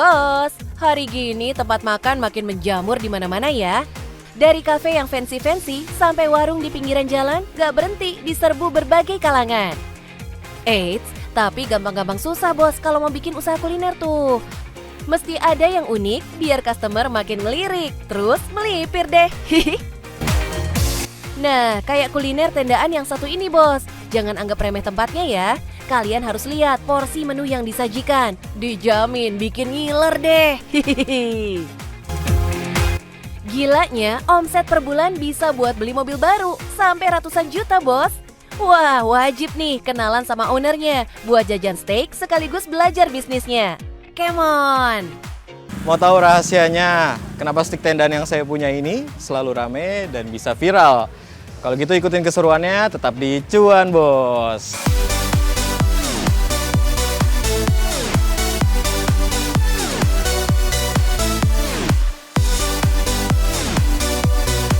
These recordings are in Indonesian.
Bos, hari gini tempat makan makin menjamur di mana-mana ya. Dari kafe yang fancy-fancy sampai warung di pinggiran jalan gak berhenti diserbu berbagai kalangan. Eits, tapi gampang-gampang susah bos kalau mau bikin usaha kuliner tuh. Mesti ada yang unik biar customer makin ngelirik, terus melipir deh. Nah, kayak kuliner tendaan yang satu ini bos. Jangan anggap remeh tempatnya ya. Kalian harus lihat porsi menu yang disajikan. Dijamin bikin ngiler deh. Gilanya, omset per bulan bisa buat beli mobil baru sampai ratusan juta bos. Wah, wajib nih kenalan sama ownernya buat jajan steak sekaligus belajar bisnisnya. Come on! Mau tahu rahasianya kenapa stik tendaan yang saya punya ini selalu rame dan bisa viral? Kalau gitu ikutin keseruannya, tetap di Cuan Bos!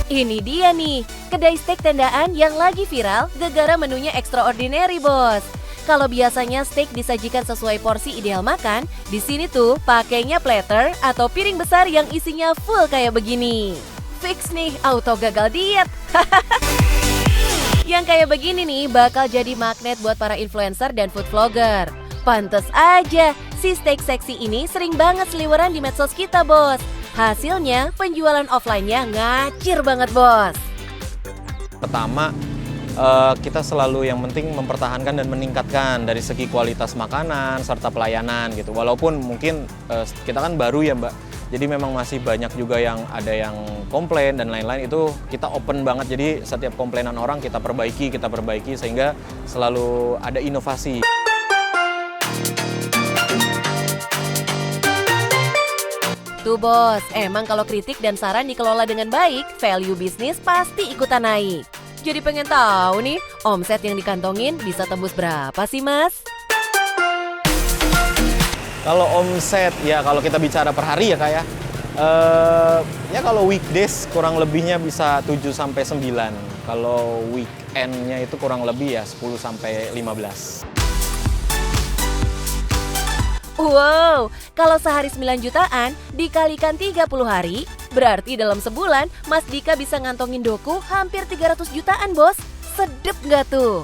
Ini dia nih, kedai steak tendaan yang lagi viral gara-gara menunya extraordinary bos. Kalau biasanya steak disajikan sesuai porsi ideal makan, di sini tuh pakainya platter atau piring besar yang isinya full kayak begini. Fix nih, auto gagal diet. Yang kayak begini nih bakal jadi magnet buat para influencer dan food vlogger. Pantes aja, si steak seksi ini sering banget seliweran di medsos kita bos. Hasilnya, penjualan offline-nya ngacir banget, bos. Pertama, kita selalu yang penting mempertahankan dan meningkatkan dari segi kualitas makanan serta pelayanan gitu. Walaupun mungkin kita kan baru ya Mbak, jadi memang masih banyak juga yang ada yang komplain dan lain-lain, itu kita open banget. Jadi setiap komplainan orang kita perbaiki sehingga selalu ada inovasi. Tuh bos, emang kalau kritik dan saran dikelola dengan baik, value bisnis pasti ikutan naik. Jadi pengen tahu nih, omset yang dikantongin bisa tembus berapa sih mas? Kalau omset, ya kalau kita bicara per hari ya Kak ya, ya kalau weekdays kurang lebihnya bisa 7-9. Kalau weekendnya itu kurang lebih ya 10-15. Wow, kalau sehari 9 jutaan dikalikan 30 hari, berarti dalam sebulan Mas Dika bisa ngantongin doku hampir 300 jutaan bos. Sedep nggak tuh?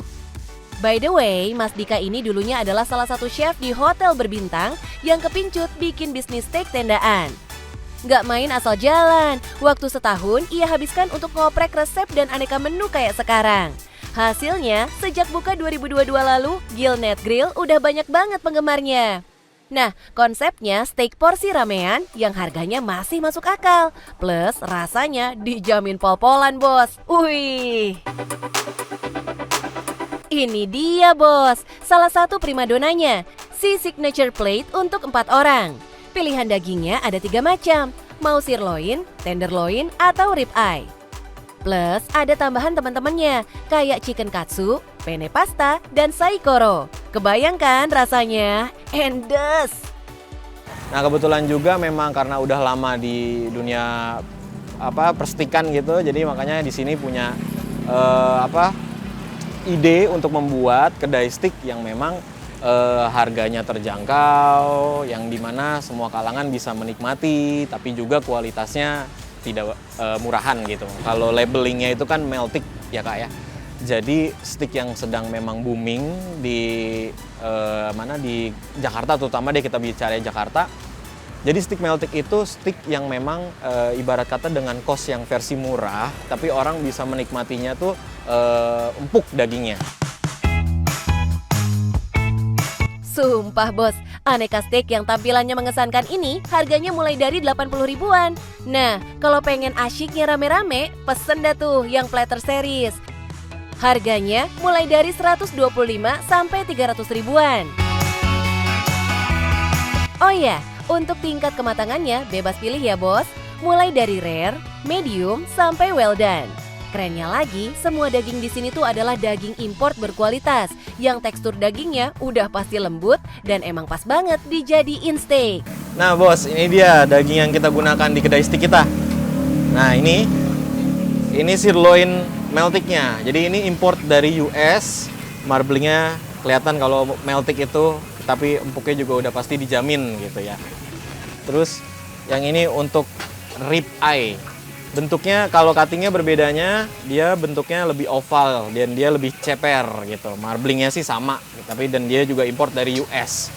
By the way, Mas Dika ini dulunya adalah salah satu chef di hotel berbintang yang kepincut bikin bisnis steak tendaan. Nggak main asal jalan, waktu setahun ia habiskan untuk ngoprek resep dan aneka menu kayak sekarang. Hasilnya, sejak buka 2022 lalu, Gilnet Grill udah banyak banget penggemarnya. Nah, konsepnya steak porsi ramean yang harganya masih masuk akal. Plus rasanya dijamin pol-polan bos. Wih. Ini dia bos, salah satu primadonanya, si signature plate untuk 4 orang. Pilihan dagingnya ada 3 macam, mau sirloin, tenderloin, atau ribeye. Plus ada tambahan teman-temannya, kayak chicken katsu, penne pasta, dan saikoro. Kebayangkan rasanya? Endes! Nah kebetulan juga memang karena udah lama di dunia perstikan gitu, jadi makanya di sini punya ide untuk membuat kedai steak yang memang harganya terjangkau, yang dimana semua kalangan bisa menikmati, tapi juga kualitasnya tidak murahan gitu. Kalau labelingnya itu kan Meltik ya Kak ya. Jadi steak yang sedang memang booming di di Jakarta, terutama deh kita bicara Jakarta. Jadi steak Meltik itu steak yang memang ibarat kata dengan cost yang versi murah, tapi orang bisa menikmatinya tuh empuk dagingnya. Sumpah bos, aneka steak yang tampilannya mengesankan ini harganya mulai dari 80 ribuan. Nah, kalau pengen asyiknya rame-rame, pesen dah tuh yang platter series. Harganya mulai dari 125 sampai 300 ribuan. Oh ya, untuk tingkat kematangannya bebas pilih ya bos. Mulai dari rare, medium, sampai well done. Kerennya lagi, semua daging di sini tuh adalah daging import berkualitas yang tekstur dagingnya udah pasti lembut dan emang pas banget dijadiin steak. Nah bos, ini dia daging yang kita gunakan di kedai steak kita. Nah ini sirloin Meltiknya. Jadi ini import dari US, marblingnya kelihatan kalau Meltik itu, tapi empuknya juga udah pasti dijamin gitu ya. Terus yang ini untuk rib eye. Bentuknya kalau cuttingnya berbedanya, dia bentuknya lebih oval dan dia lebih ceper gitu. Marblingnya sih sama, tapi dan dia juga import dari US.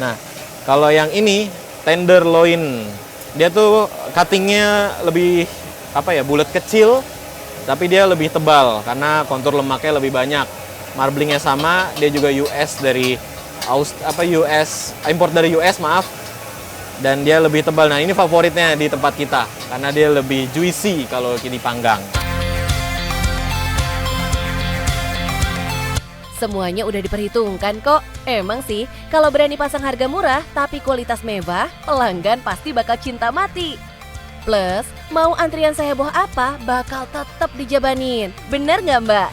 Nah, kalau yang ini tenderloin, dia tuh cuttingnya lebih bulat kecil, tapi dia lebih tebal karena kontur lemaknya lebih banyak. Marblingnya sama, dia juga US dari import dari US maaf. Dan dia lebih tebal. Nah, ini favoritnya di tempat kita karena dia lebih juicy kalau dipanggang. Semuanya udah diperhitungkan kok. Emang sih, kalau berani pasang harga murah tapi kualitas mewah, pelanggan pasti bakal cinta mati. Plus, mau antrian seheboh apa, bakal tetap dijabanin. Bener nggak Mbak?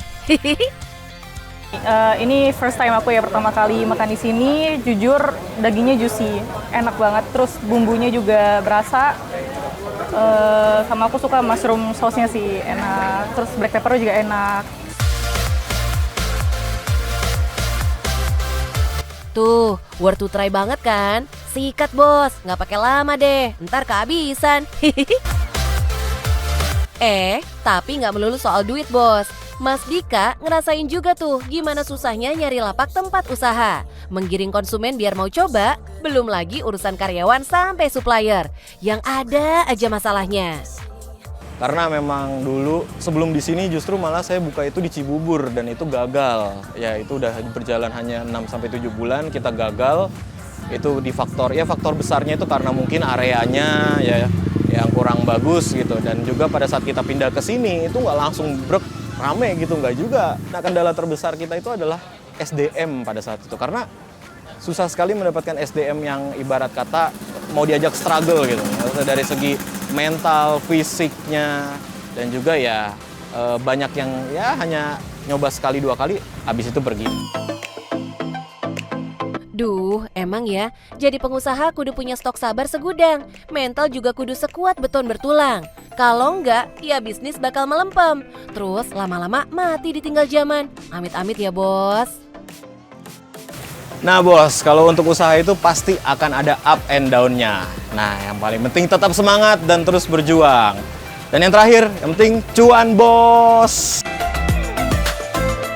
Ini first time aku ya, pertama kali makan di sini. Jujur dagingnya juicy, enak banget. Terus bumbunya juga berasa. Sama aku suka mushroom sauce-nya sih, enak. Terus black pepper juga enak. Tuh, worth to try banget kan? Sikat bos, nggak pakai lama deh, ntar kehabisan. Tapi nggak melulu soal duit bos. Mas Dika ngerasain juga tuh gimana susahnya nyari lapak tempat usaha. Menggiring konsumen biar mau coba, belum lagi urusan karyawan sampai supplier. Yang ada aja masalahnya. Karena memang dulu sebelum di sini justru malah saya buka itu di Cibubur dan itu gagal. Ya itu udah berjalan hanya 6-7 bulan kita gagal. Itu di faktor besarnya itu karena mungkin areanya ya yang kurang bagus gitu. Dan juga pada saat kita pindah ke sini itu nggak langsung rame gitu, nggak juga. Nah, kendala terbesar kita itu adalah SDM pada saat itu. Karena susah sekali mendapatkan SDM yang ibarat kata mau diajak struggle gitu. Dari segi mental, fisiknya, dan juga ya banyak yang ya hanya nyoba sekali 2 kali, habis itu pergi. Duh, emang ya, jadi pengusaha kudu punya stok sabar segudang. Mental juga kudu sekuat beton bertulang. Kalau enggak, ya bisnis bakal melempem. Terus lama-lama mati ditinggal zaman. Amit-amit ya bos. Nah bos, kalau untuk usaha itu pasti akan ada up and down-nya. Nah, yang paling penting tetap semangat dan terus berjuang. Dan yang terakhir, yang penting cuan bos.